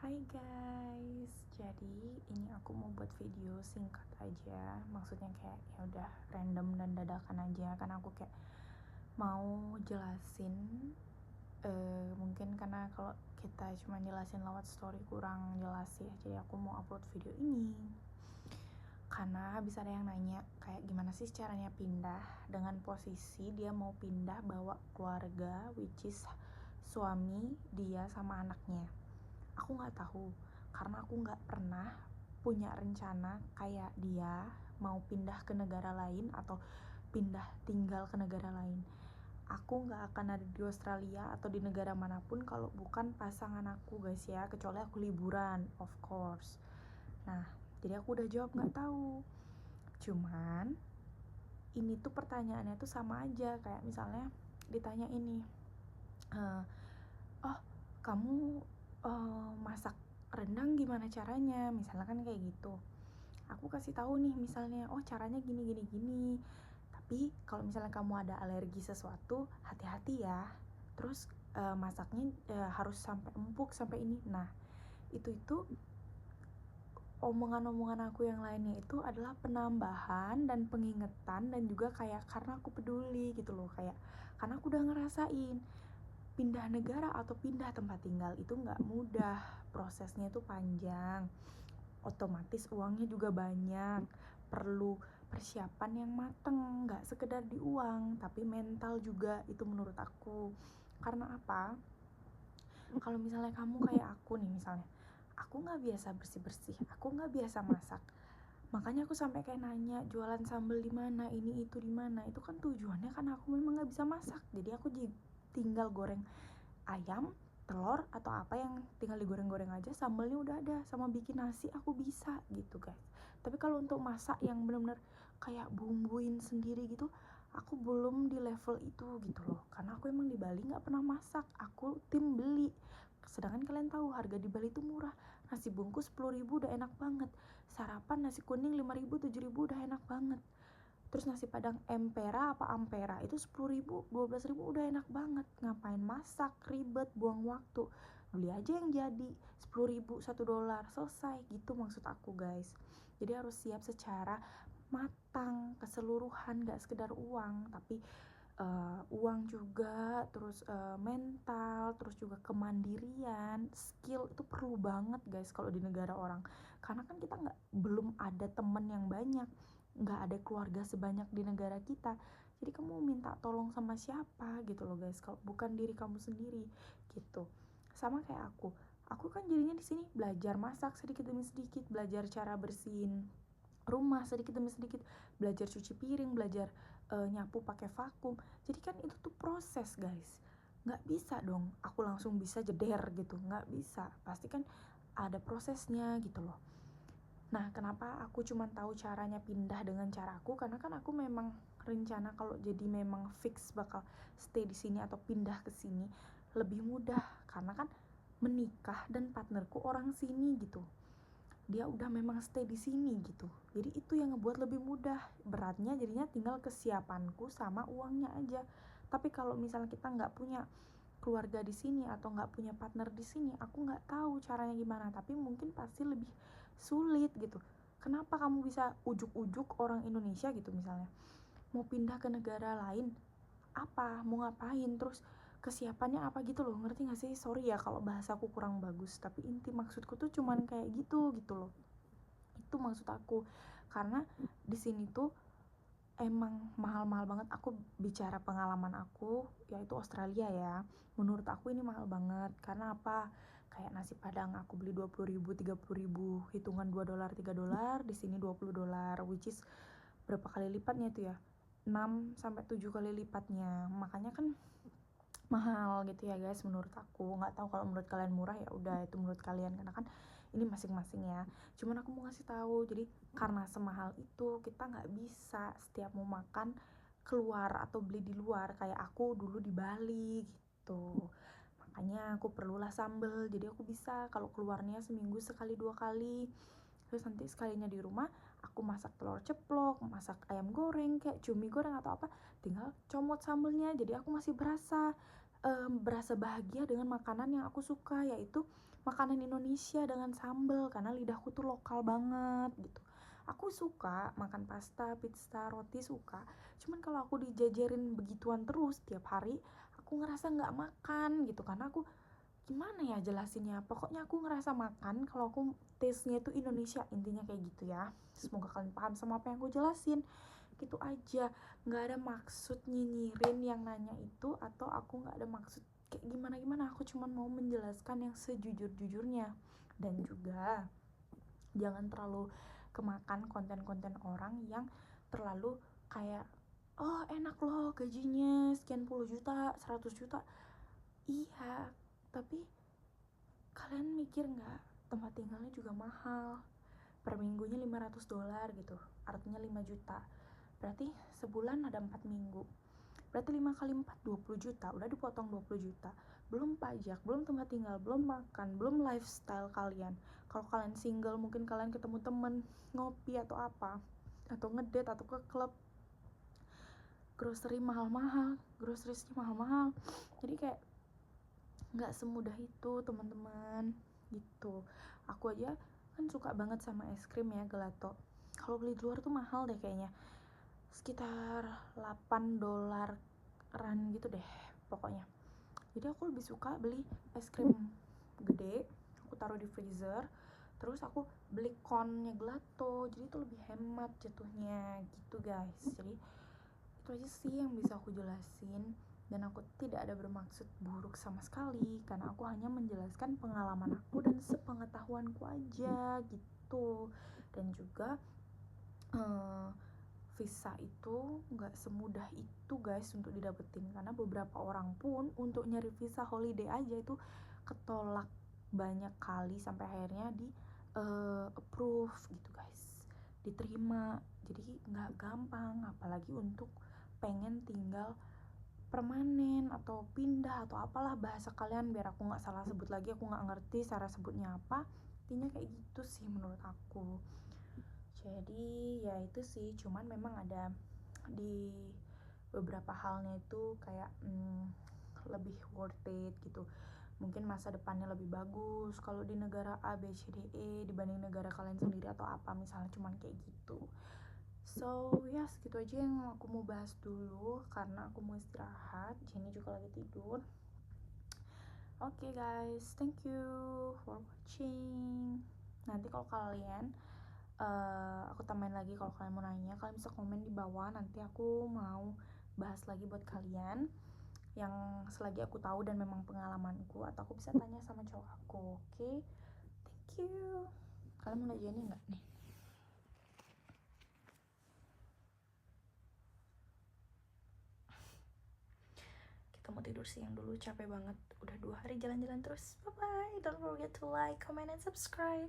Hai guys, jadi ini aku mau buat video singkat aja. Maksudnya kayak ya udah random dan dadakan aja. Karena aku kayak mau jelasin. Mungkin karena kalau kita cuma jelasin lewat story kurang jelas ya. Jadi aku mau upload video ini. Karena bisa ada yang nanya kayak gimana sih caranya pindah dengan posisi dia mau pindah bawa keluarga, which is suami dia sama anaknya. Aku nggak tahu karena aku nggak pernah punya rencana kayak dia mau pindah ke negara lain atau pindah tinggal ke negara lain. Aku nggak akan ada di Australia atau di negara manapun kalau bukan pasangan aku guys ya, kecuali aku liburan of course. Nah jadi aku udah jawab nggak tahu. Cuman ini tuh pertanyaannya tuh sama aja kayak misalnya ditanya ini, oh kamu masak rendang gimana caranya, misalnya kan kayak gitu. Aku kasih tahu nih misalnya, oh caranya gini gini gini. Tapi kalau misalnya kamu ada alergi sesuatu, hati-hati ya. Terus masaknya harus sampai empuk sampai ini. Nah itu omongan-omongan aku yang lainnya itu adalah penambahan dan pengingetan dan juga kayak karena aku peduli gitu loh, kayak karena aku udah ngerasain pindah negara atau pindah tempat tinggal itu nggak mudah, prosesnya itu panjang, otomatis uangnya juga banyak, perlu persiapan yang mateng, nggak sekedar di uang tapi mental juga itu menurut aku. Karena apa? Kalau misalnya kamu kayak aku nih, misalnya aku nggak biasa bersih-bersih, aku nggak biasa masak, makanya aku sampai kayak nanya jualan sambal di mana, ini itu di mana. Itu kan tujuannya karena aku memang nggak bisa masak, jadi aku tinggal goreng ayam, telur atau apa yang tinggal digoreng-goreng aja, sambalnya udah ada, sama bikin nasi aku bisa gitu guys. Tapi kalau untuk masak yang benar-benar kayak bumbuin sendiri gitu, aku belum di level itu gitu loh. Karena aku emang di Bali nggak pernah masak, aku tim beli. Sedangkan kalian tahu harga di Bali itu murah, nasi bungkus 10.000 udah enak banget, sarapan nasi kuning 5.000 7.000 udah enak banget. Terus nasi padang empera apa ampera itu 10.000 12.000 udah enak banget. Ngapain masak ribet buang waktu, beli aja yang jadi 10.000 $1 selesai gitu maksud aku guys. Jadi harus siap secara matang keseluruhan, gak sekedar uang tapi uang juga, terus mental, terus juga kemandirian, skill itu perlu banget guys kalau di negara orang. Karena kan kita belum ada temen yang banyak, nggak ada keluarga sebanyak di negara kita. Jadi kamu minta tolong sama siapa gitu loh guys, kalau bukan diri kamu sendiri gitu. Sama kayak aku kan jadinya di sini belajar masak sedikit demi sedikit, belajar cara bersihin rumah sedikit demi sedikit, belajar cuci piring, belajar nyapu pakai vakum. Jadi kan itu tuh proses guys, nggak bisa dong aku langsung bisa jeder gitu, nggak bisa, pasti kan ada prosesnya gitu loh. Nah kenapa aku cuma tahu caranya pindah dengan cara aku, karena kan aku memang rencana kalau jadi memang fix bakal stay di sini atau pindah ke sini lebih mudah, karena kan menikah dan partnerku orang sini gitu, dia udah memang stay di sini gitu. Jadi itu yang ngebuat lebih mudah. Beratnya jadinya tinggal kesiapanku sama uangnya aja. Tapi kalau misalnya kita nggak punya keluarga di sini atau nggak punya partner di sini, aku nggak tahu caranya gimana. Tapi mungkin pasti lebih sulit gitu. Kenapa kamu bisa ujuk-ujuk orang Indonesia gitu misalnya mau pindah ke negara lain, apa mau ngapain, terus kesiapannya apa gitu loh, ngerti gak sih? Sorry ya kalau bahasaku kurang bagus, tapi inti maksudku tuh cuman kayak gitu gitu loh. Itu maksud aku. Karena di sini tuh emang mahal-mahal banget. Aku bicara pengalaman aku, yaitu Australia ya. Menurut aku ini mahal banget. Karena apa? Kayak nasi padang aku beli 20.000 30.000, hitungan $2 $3, di sini $20, which is berapa kali lipatnya itu ya? 6 sampai 7 kali lipatnya. Makanya kan mahal gitu ya guys menurut aku. Nggak tahu kalau menurut kalian murah, ya udah itu menurut kalian, karena kan ini masing-masing ya. Cuman aku mau ngasih tahu, jadi karena semahal itu kita nggak bisa setiap mau makan keluar atau beli di luar kayak aku dulu di Bali gitu. Makanya aku perlulah sambel, jadi aku bisa kalau keluarnya seminggu sekali 2 kali. Terus nanti sekalinya di rumah aku masak telur ceplok, masak ayam goreng kayak cumi goreng atau apa, tinggal comot sambelnya. Jadi aku masih berasa bahagia dengan makanan yang aku suka, yaitu makanan Indonesia dengan sambal karena lidahku tuh lokal banget gitu. Aku suka makan pasta, pizza, roti suka. Cuman kalau aku dijajarin begituan terus tiap hari, aku ngerasa nggak makan gitu karena aku gimana ya jelasinnya, pokoknya aku ngerasa makan kalau aku taste-nya itu Indonesia, intinya kayak gitu ya. Semoga kalian paham sama apa yang aku jelasin. Gitu aja, nggak ada maksud nyinyirin yang nanya itu, atau aku nggak ada maksud kayak gimana-gimana. Aku cuma mau menjelaskan yang sejujur-jujurnya. Dan juga jangan terlalu kemakan konten-konten orang yang terlalu kayak, oh enak loh gajinya sekian puluh juta, 100 juta. Iya, tapi kalian mikir nggak, tempat tinggalnya juga mahal, per minggunya $500 gitu, artinya 5 juta, berarti sebulan ada 4 minggu, berarti 5 kali 4 20 juta, udah dipotong 20 juta, belum pajak, belum tempat tinggal, belum makan, belum lifestyle kalian. Kalau kalian single mungkin kalian ketemu temen ngopi atau apa, atau ngedate atau ke klub, grocery mahal-mahal, groceries mahal-mahal. Jadi kayak nggak semudah itu teman-teman gitu. Aku aja kan suka banget sama es krim ya, gelato. Kalau beli di luar tuh mahal deh kayaknya, sekitar $8 gitu deh pokoknya. Jadi aku lebih suka beli es krim gede, aku taruh di freezer, terus aku beli connya gelato, jadi itu lebih hemat jatuhnya gitu guys. Jadi itu aja sih yang bisa aku jelasin, dan aku tidak ada bermaksud buruk sama sekali karena aku hanya menjelaskan pengalaman aku dan sepengetahuanku aja gitu. Dan juga visa itu nggak semudah itu guys untuk didapetin, karena beberapa orang pun untuk nyari visa holiday aja itu ketolak banyak kali sampai akhirnya di approve gitu guys, diterima. Jadi nggak gampang, apalagi untuk pengen tinggal permanen atau pindah atau apalah bahasa kalian, biar aku nggak salah sebut lagi, aku nggak ngerti cara sebutnya apa, intinya kayak gitu sih menurut aku. Jadi ya itu sih, cuman memang ada di beberapa halnya itu kayak lebih worth it gitu, mungkin masa depannya lebih bagus kalau di negara A B C D E dibanding negara kalian sendiri atau apa misalnya, cuman kayak gitu. So ya segitu aja yang aku mau bahas dulu karena aku mau istirahat, Jenny juga lagi tidur. Oke guys, thank you for watching. Nanti kalau kalian aku tambahin lagi, kalau kalian mau nanya kalian bisa komen di bawah, nanti aku mau bahas lagi buat kalian yang selagi aku tahu dan memang pengalamanku, atau aku bisa tanya sama cowok aku. Oke, thank you. Kalian mau nanya ini nggak nih? Kita mau tidur siang dulu, capek banget, udah 2 hari jalan-jalan terus. Bye bye, don't forget to like, comment, and subscribe.